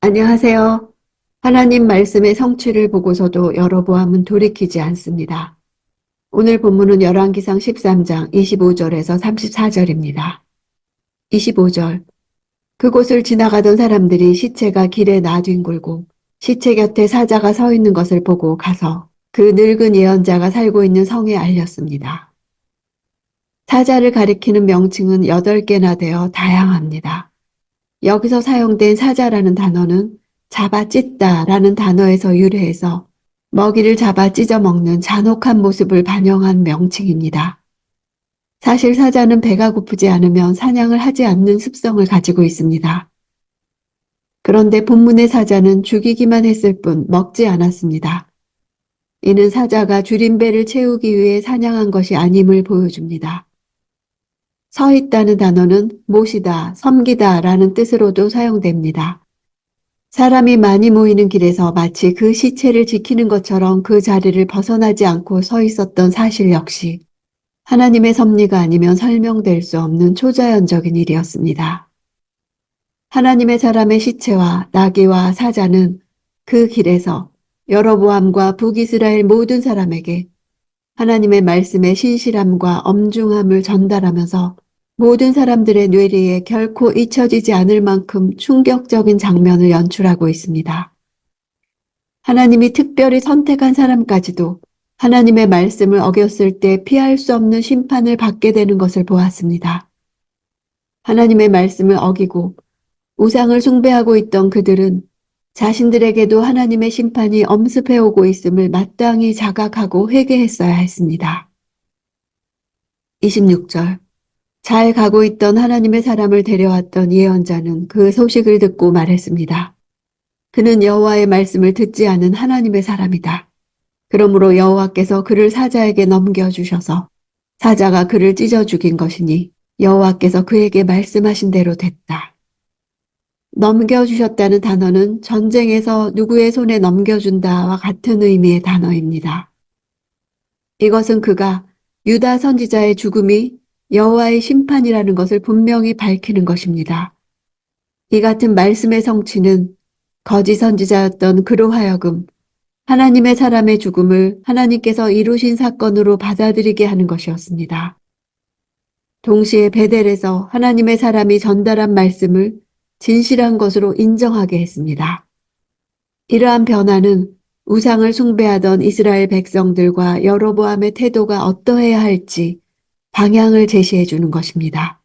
안녕하세요. 하나님 말씀의 성취를 보고서도 여로보암은 돌이키지 않습니다. 오늘 본문은 열왕기상 13장 25절에서 34절입니다. 25절. 그곳을 지나가던 사람들이 시체가 길에 나뒹굴고 시체 곁에 사자가 서 있는 것을 보고 가서 그 늙은 예언자가 살고 있는 성에 알렸습니다. 사자를 가리키는 명칭은 8개나 되어 다양합니다. 여기서 사용된 사자라는 단어는 잡아 찢다라는 단어에서 유래해서 먹이를 잡아 찢어 먹는 잔혹한 모습을 반영한 명칭입니다. 사실 사자는 배가 고프지 않으면 사냥을 하지 않는 습성을 가지고 있습니다. 그런데 본문의 사자는 죽이기만 했을 뿐 먹지 않았습니다. 이는 사자가 줄인 배를 채우기 위해 사냥한 것이 아님을 보여줍니다. 서 있다는 단어는 모시다, 섬기다 라는 뜻으로도 사용됩니다. 사람이 많이 모이는 길에서 마치 그 시체를 지키는 것처럼 그 자리를 벗어나지 않고 서 있었던 사실 역시 하나님의 섭리가 아니면 설명될 수 없는 초자연적인 일이었습니다. 하나님의 사람의 시체와 나귀와 사자는 그 길에서 여로보암과 북이스라엘 모든 사람에게 하나님의 말씀의 신실함과 엄중함을 전달하면서 모든 사람들의 뇌리에 결코 잊혀지지 않을 만큼 충격적인 장면을 연출하고 있습니다. 하나님이 특별히 선택한 사람까지도 하나님의 말씀을 어겼을 때 피할 수 없는 심판을 받게 되는 것을 보았습니다. 하나님의 말씀을 어기고 우상을 숭배하고 있던 그들은 자신들에게도 하나님의 심판이 엄습해오고 있음을 마땅히 자각하고 회개했어야 했습니다. 26절. 잘 가고 있던 하나님의 사람을 데려왔던 예언자는 그 소식을 듣고 말했습니다. 그는 여호와의 말씀을 듣지 않은 하나님의 사람이다. 그러므로 여호와께서 그를 사자에게 넘겨주셔서 사자가 그를 찢어 죽인 것이니 여호와께서 그에게 말씀하신 대로 됐다. 넘겨주셨다는 단어는 전쟁에서 누구의 손에 넘겨준다와 같은 의미의 단어입니다. 이것은 그가 유다 선지자의 죽음이 여호와의 심판이라는 것을 분명히 밝히는 것입니다. 이 같은 말씀의 성취는 거짓 선지자였던 그로 하여금 하나님의 사람의 죽음을 하나님께서 이루신 사건으로 받아들이게 하는 것이었습니다. 동시에 베델에서 하나님의 사람이 전달한 말씀을 진실한 것으로 인정하게 했습니다. 이러한 변화는 우상을 숭배하던 이스라엘 백성들과 여로보암의 태도가 어떠해야 할지 방향을 제시해 주는 것입니다.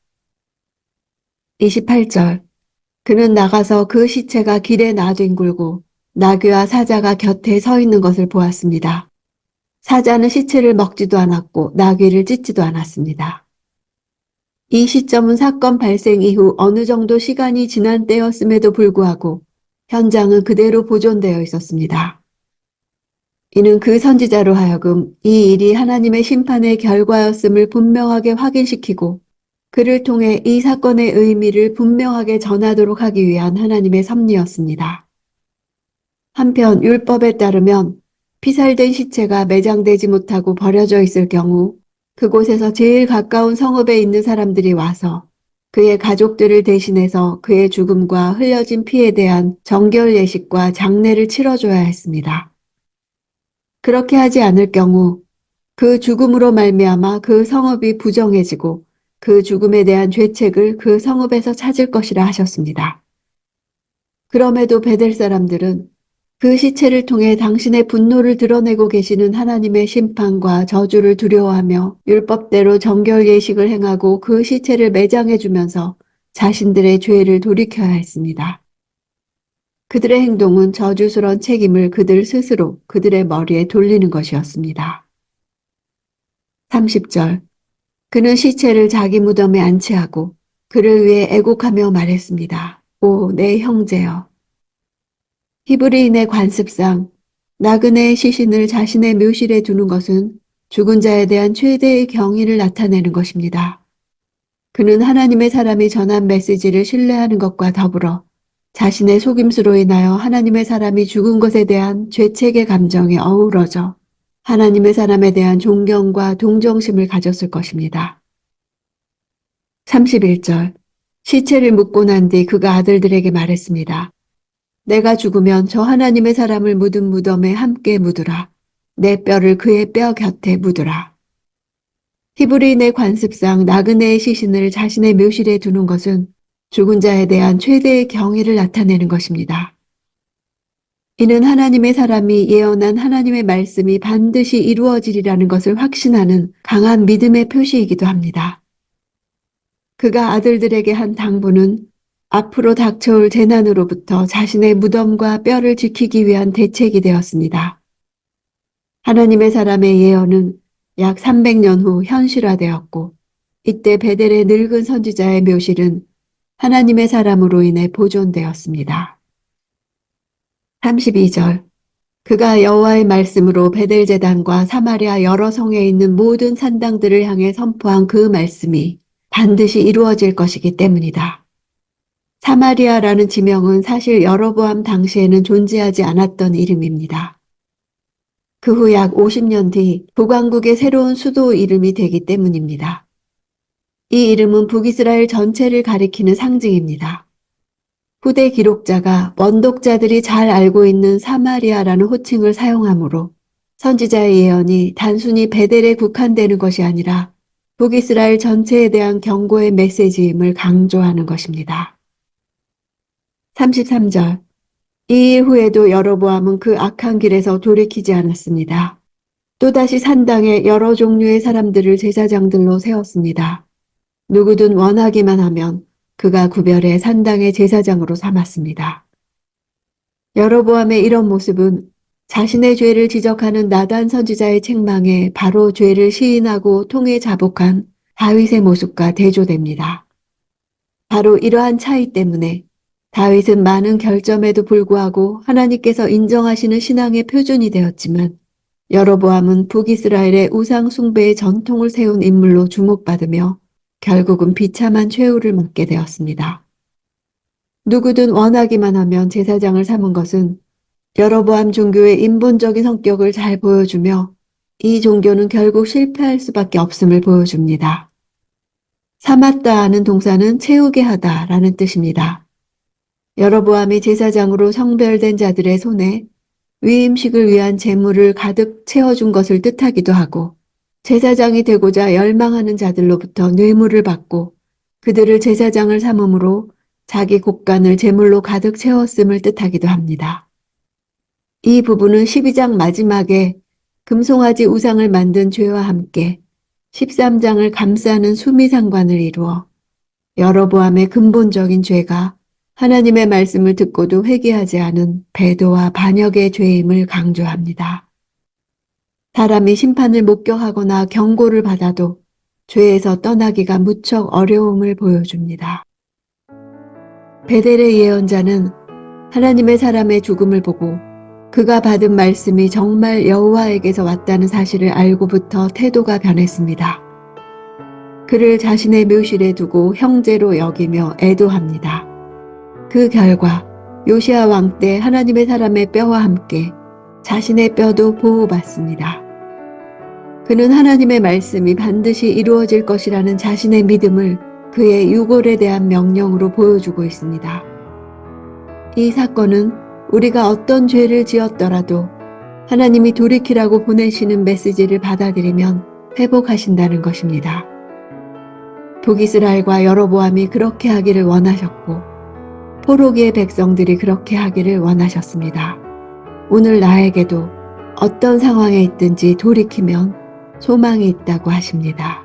28절. 그는 나가서 그 시체가 길에 나뒹굴고 나귀와 사자가 곁에 서 있는 것을 보았습니다. 사자는 시체를 먹지도 않았고 나귀를 찢지도 않았습니다. 이 시점은 사건 발생 이후 어느 정도 시간이 지난 때였음에도 불구하고 현장은 그대로 보존되어 있었습니다. 이는 그 선지자로 하여금 이 일이 하나님의 심판의 결과였음을 분명하게 확인시키고 그를 통해 이 사건의 의미를 분명하게 전하도록 하기 위한 하나님의 섭리였습니다. 한편 율법에 따르면 피살된 시체가 매장되지 못하고 버려져 있을 경우 그곳에서 제일 가까운 성읍에 있는 사람들이 와서 그의 가족들을 대신해서 그의 죽음과 흘려진 피에 대한 정결 예식과 장례를 치러줘야 했습니다. 그렇게 하지 않을 경우 그 죽음으로 말미암아 그 성읍이 부정해지고 그 죽음에 대한 죄책을 그 성읍에서 찾을 것이라 하셨습니다. 그럼에도 베델 사람들은 그 시체를 통해 당신의 분노를 드러내고 계시는 하나님의 심판과 저주를 두려워하며 율법대로 정결 예식을 행하고 그 시체를 매장해 주면서 자신들의 죄를 돌이켜야 했습니다. 그들의 행동은 저주스러운 책임을 그들 스스로 그들의 머리에 돌리는 것이었습니다. 30절. 그는 시체를 자기 무덤에 안치하고 그를 위해 애곡하며 말했습니다. 오, 내 형제여. 히브리인의 관습상 나그네의 시신을 자신의 묘실에 두는 것은 죽은 자에 대한 최대의 경의를 나타내는 것입니다. 그는 하나님의 사람이 전한 메시지를 신뢰하는 것과 더불어 자신의 속임수로 인하여 하나님의 사람이 죽은 것에 대한 죄책의 감정에 어우러져 하나님의 사람에 대한 존경과 동정심을 가졌을 것입니다. 31절. 시체를 묻고 난 뒤 그가 아들들에게 말했습니다. 내가 죽으면 저 하나님의 사람을 묻은 무덤에 함께 묻으라. 내 뼈를 그의 뼈 곁에 묻으라. 히브리인의 관습상 나그네의 시신을 자신의 묘실에 두는 것은 죽은 자에 대한 최대의 경의를 나타내는 것입니다. 이는 하나님의 사람이 예언한 하나님의 말씀이 반드시 이루어지리라는 것을 확신하는 강한 믿음의 표시이기도 합니다. 그가 아들들에게 한 당부는 앞으로 닥쳐올 재난으로부터 자신의 무덤과 뼈를 지키기 위한 대책이 되었습니다. 하나님의 사람의 예언은 약 300년 후 현실화되었고, 이때 베델의 늙은 선지자의 묘실은 하나님의 사람으로 인해 보존되었습니다. 32절. 그가 여호와의 말씀으로 베델 제단과 사마리아 여러 성에 있는 모든 산당들을 향해 선포한 그 말씀이 반드시 이루어질 것이기 때문이다. 사마리아라는 지명은 사실 여로보암 당시에는 존재하지 않았던 이름입니다. 그 후 약 50년 뒤 북왕국의 새로운 수도 이름이 되기 때문입니다. 이 이름은 북이스라엘 전체를 가리키는 상징입니다. 후대 기록자가 원독자들이 잘 알고 있는 사마리아라는 호칭을 사용하므로 선지자의 예언이 단순히 베델에 국한되는 것이 아니라 북이스라엘 전체에 대한 경고의 메시지임을 강조하는 것입니다. 33절. 이 일 후에도 여로보암은 그 악한 길에서 돌이키지 않았습니다. 또다시 산당에 여러 종류의 사람들을 제사장들로 세웠습니다. 누구든 원하기만 하면 그가 구별해 산당의 제사장으로 삼았습니다. 여로보암의 이런 모습은 자신의 죄를 지적하는 나단 선지자의 책망에 바로 죄를 시인하고 통해 자복한 다윗의 모습과 대조됩니다. 바로 이러한 차이 때문에 다윗은 많은 결점에도 불구하고 하나님께서 인정하시는 신앙의 표준이 되었지만, 여로보암은 북이스라엘의 우상 숭배의 전통을 세운 인물로 주목받으며 결국은 비참한 최후를 맞게 되었습니다. 누구든 원하기만 하면 제사장을 삼은 것은 여로보암 종교의 인본적인 성격을 잘 보여주며 이 종교는 결국 실패할 수밖에 없음을 보여줍니다. 삼았다 하는 동사는 채우게 하다 라는 뜻입니다. 여로보암이 제사장으로 성별된 자들의 손에 위임식을 위한 재물을 가득 채워준 것을 뜻하기도 하고, 제사장이 되고자 열망하는 자들로부터 뇌물을 받고 그들을 제사장을 삼음으로 자기 곳간을 제물로 가득 채웠음을 뜻하기도 합니다. 이 부분은 12장 마지막에 금송아지 우상을 만든 죄와 함께 13장을 감싸는 수미상관을 이루어 여로보암의 근본적인 죄가 하나님의 말씀을 듣고도 회개하지 않은 배도와 반역의 죄임을 강조합니다. 사람이 심판을 목격하거나 경고를 받아도 죄에서 떠나기가 무척 어려움을 보여줍니다. 베델의 예언자는 하나님의 사람의 죽음을 보고 그가 받은 말씀이 정말 여호와에게서 왔다는 사실을 알고부터 태도가 변했습니다. 그를 자신의 묘실에 두고 형제로 여기며 애도합니다. 그 결과 요시야 왕 때 하나님의 사람의 뼈와 함께 자신의 뼈도 보호받습니다. 그는 하나님의 말씀이 반드시 이루어질 것이라는 자신의 믿음을 그의 유골에 대한 명령으로 보여주고 있습니다. 이 사건은 우리가 어떤 죄를 지었더라도 하나님이 돌이키라고 보내시는 메시지를 받아들이면 회복하신다는 것입니다. 북이스라엘과 여로보암이 그렇게 하기를 원하셨고 포로기의 백성들이 그렇게 하기를 원하셨습니다. 오늘 나에게도 어떤 상황에 있든지 돌이키면 소망이 있다고 하십니다.